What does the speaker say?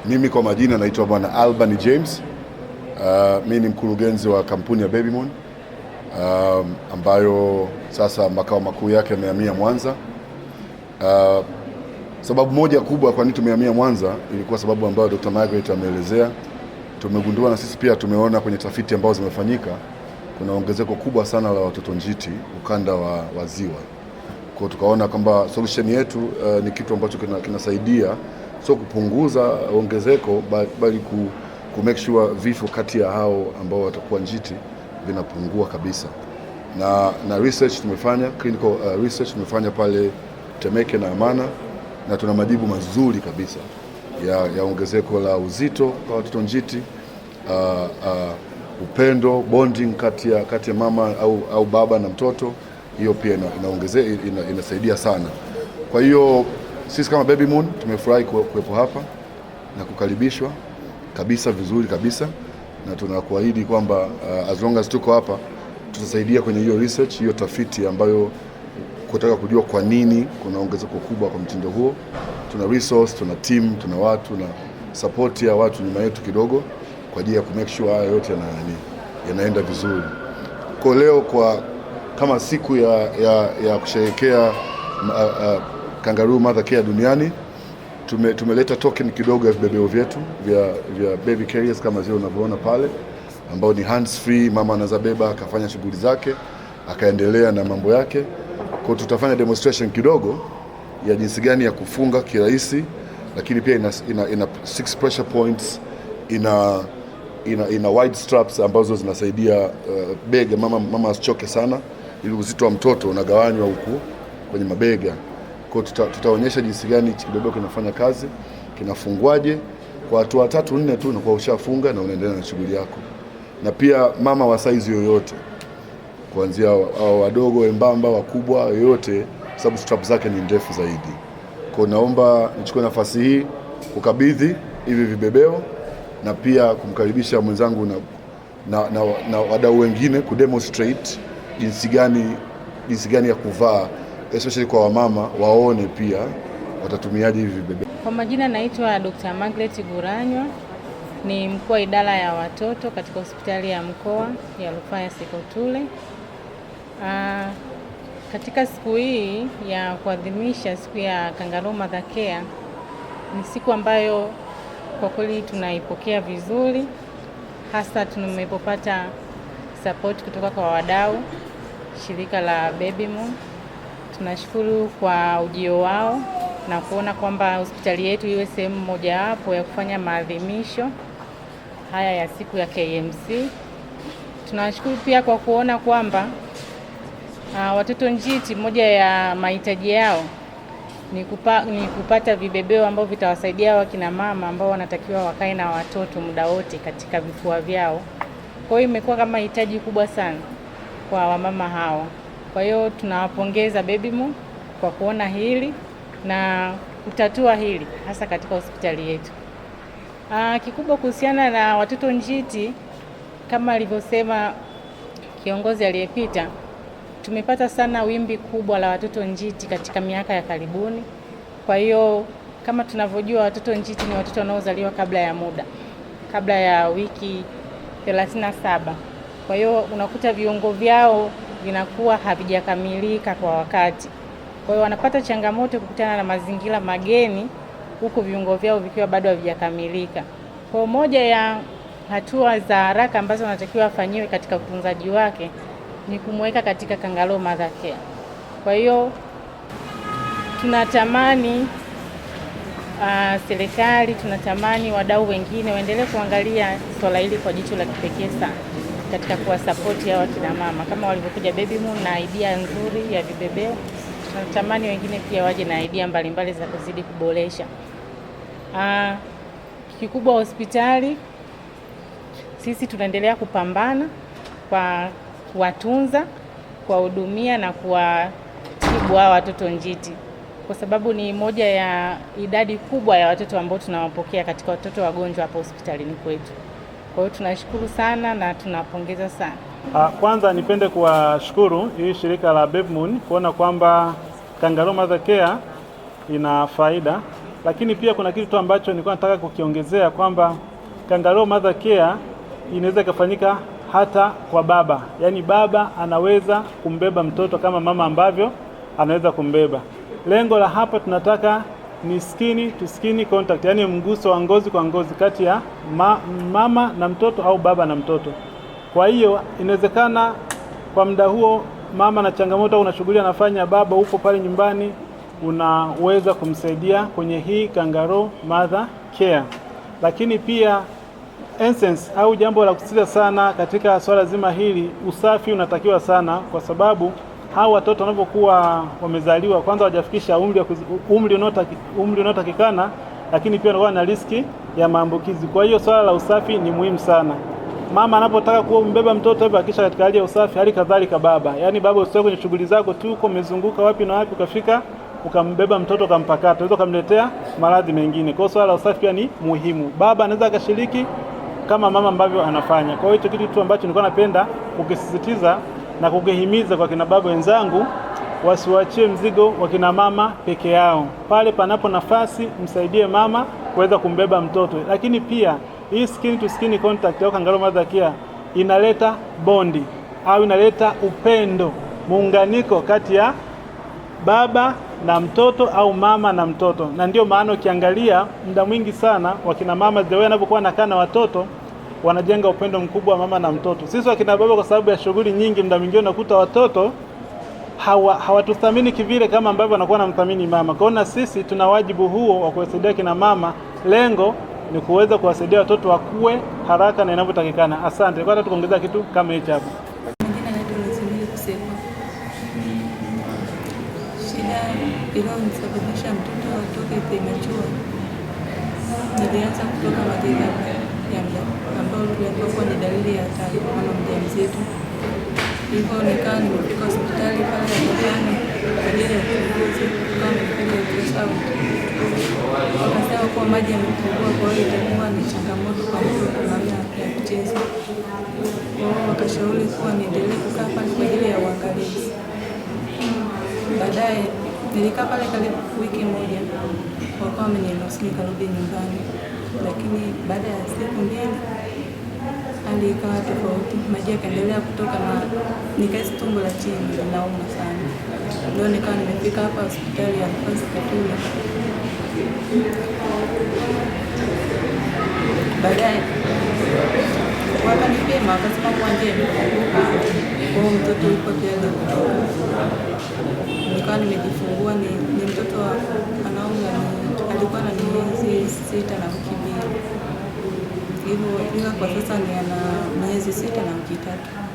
Mimi kwa majina naitwa Bwana Alban James. Mimi ni mkurugenzi wa kampuni ya Baby Moon ambayo sasa makao makuu yake yamehamia Mwanza. Sababu moja kubwa kwa nini tumehamia Mwanza ilikuwa sababu ambayo Dr. Margaret ameelezea. Tumegundua na sisi pia tumeona kwenye tafiti ambazo zimefanyika kuna ongezeko kubwa sana la watoto njiti ukanda wa Ziwa. Kwa tukaona kwamba solution yetu ni kitu ambacho kinasaidia sio kupunguza ongezeko bali ku make sure vifo kati ya hao ambao watakuwa njiti vinapungua kabisa. Na research tumefanya, clinical research tumefanya pale Temeke na Amana, na tuna majibu mazuri kabisa ya ongezeko la uzito kwa watoto njiti, upendo, bonding kati ya mama au baba na mtoto. Hiyo pia inasaidia sana. Kwa hiyo sisi kama Baby Moon tumefurahi kuwepo hapa na kukaribishwa kabisa vizuri kabisa, na tunakuahidi kwamba as long as tuko hapa tutasaidia kwenye hiyo research, hiyo tafiti ambayo kutaka kujua kwa nini kuna ongezeko kubwa kwa mtindo huo. Tuna resource, tuna team, tuna watu na support ya watu nyuma yetu kidogo kwa ajili ya ku make sure haya yote yanaenda vizuri. Kwa leo kama siku ya kusherehekea Kangaroo Mother Care duniani, tumeleta token kidogo ya vibebeo vyetu vya baby carriers kama zile unavyoona pale, ambao ni hands free. Mama anaweza beba akafanya shughuli zake akaendelea na mambo yake. Kwa tutafanya demonstration kidogo ya jinsi gani ya kufunga kirahisi, lakini pia ina 6 pressure points, ina wide straps ambazo zinasaidia bega mama asichoke sana, ili uzito wa mtoto unagawanywa huku kwenye mabega. Kwa tutaonyesha jinsi gani kibebeo kinafanya kazi, kinafungwaje kwa hatua 3-4 tu, na kwa ushafunga na unaendelea na shughuli yako. Na pia mama wa size yoyote, kuanzia wadogo, wembamba, wakubwa, yoyote, sababu strap zake ni ndefu zaidi. Kwa naomba nichukue nafasi hii kukabidhi hivi vibebeo na pia kumkaribisha mwenzangu na wadau wengine kudemonstrate jinsi gani ya kuvaa, especially kwa wamama waone pia watatumiaje hivi vibebeo. Kwa majina naitwa Dr. Margaret Guranywa, ni mkuu wa idara ya watoto katika hospitali ya mkoa ya Rufaa ya Sekottule. Katika siku hii ya kuadhimisha siku ya Kangaroo Mother Care, ni siku ambayo kwa kweli tunaipokea vizuri, hasa tumepopata support kutoka kwa wadau shirika la Baby Moon. Tunashukuru kwa ujio wao na kuona kwamba hospitali yetu iwe sehemu mojawapo ya kufanya maadhimisho haya ya siku ya KMC. Tunashukuru pia kwa kuona kwamba watoto njiti, moja ya mahitaji yao ni kupata vibebeo ambavyo vitawasaidia wakina mama ambao wanatakiwa wakae na watoto muda wote katika vifua vyao. Kwa hiyo imekuwa kama hitaji kubwa sana kwa wamama hawa. Kwa hiyo tunawapongeza Baby Moon kwa kuona hili na kutatua hili hasa katika hospitali yetu. Kikubwa kuhusiana na watoto njiti, kama alivyosema kiongozi aliyepita, tumepata sana wimbi kubwa la watoto njiti katika miaka ya karibuni. Kwa hiyo kama tunavyojua, watoto njiti ni watoto wanaozaliwa kabla ya muda, kabla ya wiki 37. Kwa hiyo unakuta viungo vyao vinakuwa havijakamilika kwa wakati. Kwa hiyo wanapata changamoto kukutana na mazingira mageni huku viungo vyao vikiwa bado havijakamilika. Kwa moja ya hatua za haraka ambazo wanatakiwa wafanyiwe katika utunzaji wake ni kumweka katika Kangaroo Mother Care. Kwa hiyo tunatamani serikali, tunatamani wadau wengine waendelee kuangalia swala hili kwa jicho la kipekee sana katika kuwasapoti ya wakina mama kama walivyokuja Baby Moon na idea nzuri ya vibebeo. Tunatamani wengine pia waje na idea mbalimbali za kuzidi kuboresha. Kikubwa hospitali, sisi tunaendelea kupambana kwa kuwatunza, kuwahudumia na kuwatibu hao watoto njiti, kwa sababu ni moja ya idadi kubwa ya watoto ambao tunawapokea katika watoto wagonjwa hapa hospitalini kwetu. Kwa hiyo tunashukuru sana na tunapongeza sana. Kwanza nipende kuwashukuru hii shirika la Baby Moon kuona kwamba Kangaroo Mother Care ina faida Lakini pia kuna kitu ambacho nilikuwa nataka kukiongezea kwamba Kangaroo Mother Care inaweza kufanyika hata kwa baba. Yaani baba anaweza kumbeba mtoto kama mama ambavyo anaweza kumbeba. Lengo la hapa tunataka ni skin to skin contact, yaani mguso wa ngozi kwa ngozi kati ya mama na mtoto au baba na mtoto. Kwa hiyo inawezekana kwa muda huo mama na changamoto una shughuli anafanya, baba upo pale nyumbani, unaweza kumsaidia kwenye hii Kangaroo Mother Care. Lakini pia essence au jambo la kusisitiza sana katika swala zima hili, usafi unatakiwa sana, kwa sababu hao watoto wanapokuwa wamezaliwa kwanza hawajafikisha umri unaotakikana, lakini pia wanakuwa na riski ya maambukizi. Kwa hiyo swala la usafi ni muhimu sana. Mama anapotaka kumbeba mtoto hivyo hakisha katika hali ya usafi, hali kadhalika baba. Yaani baba usitoke kwenye shughuli zako tu uko umezunguka wapi na wapi ukafika ukambeba mtoto ukampakata, unaweza kumletea maradhi mengine. Kwa hiyo swala la usafi pia ni muhimu. Baba anaweza akashiriki kama mama ambavyo anafanya. Kwa hiyo hicho kitu ambacho nilikuwa napenda kukisisitiza na kukihimiza kwa kina baba wenzangu, wasiwaachie mzigo wa kina mama peke yao. Pale panapo nafasi msaidie mama kuweza kumbeba mtoto. Lakini pia hii skin to skin contact au Kangaroo Mother Care inaleta bondi au inaleta upendo, muunganiko kati ya baba na mtoto au mama na mtoto. Na ndio maana ukiangalia muda mwingi sana wakina mama the way wanapokuwa nakaa na watoto wanajenga upendo mkubwa wa mama na mtoto. Sisi wakina baba kwa sababu ya shughuli nyingi muda mwingine unakuta watoto hawatuthamini kivile kama ambavyo wanakuwa wanamthamini mama. Kwa hiyo na sisi tuna wajibu huo wa kuwasaidia kina mama. Lengo ni kuweza kuwasaidia watoto wakue haraka na inavyotakikana. Asante. Kwa hata tukuongeza kitu kama hicho hapo. Shida iliyomsababisha mtoto atoke premature nilianza kutoka matibabu ya muda ambao ulikuwa ni dalili ya hatari kwa mama mjamzito. Hivyo nikawa nimefika hospitali pale ya Bugando kwa ajili ya uchunguzi, kama nimepiga ultrasound. Wakasema kuwa maji yamepungua, kwa hiyo itakuwa ni changamoto kwa mtoto namna ya kucheza. Kwa hiyo wakashauri kuwa niendelee kukaa pale kwa ajili ya uangalizi. Baadaye nilikaa pale karibu wiki moja, wakawa wameniruhusu nikarudi nyumbani, lakini baada ya siku mbili hali ikawa tofauti, maji yakaendelea kutoka na nikahisi tumbo la chini linauma sana. Ndio nikawa nimefika hapa hospitali ya Alphonse Katula. Baadaye wakanipima wakasema kuwa nje imefunguka, kwa hiyo mtoto yuko tayari kutoka. Nikawa nimejifungua, ni mtoto anaunga, alikuwa na miezi 6 na wiki 2. Hivyo ila kwa sasa ni ana miezi 6 na wiki 3.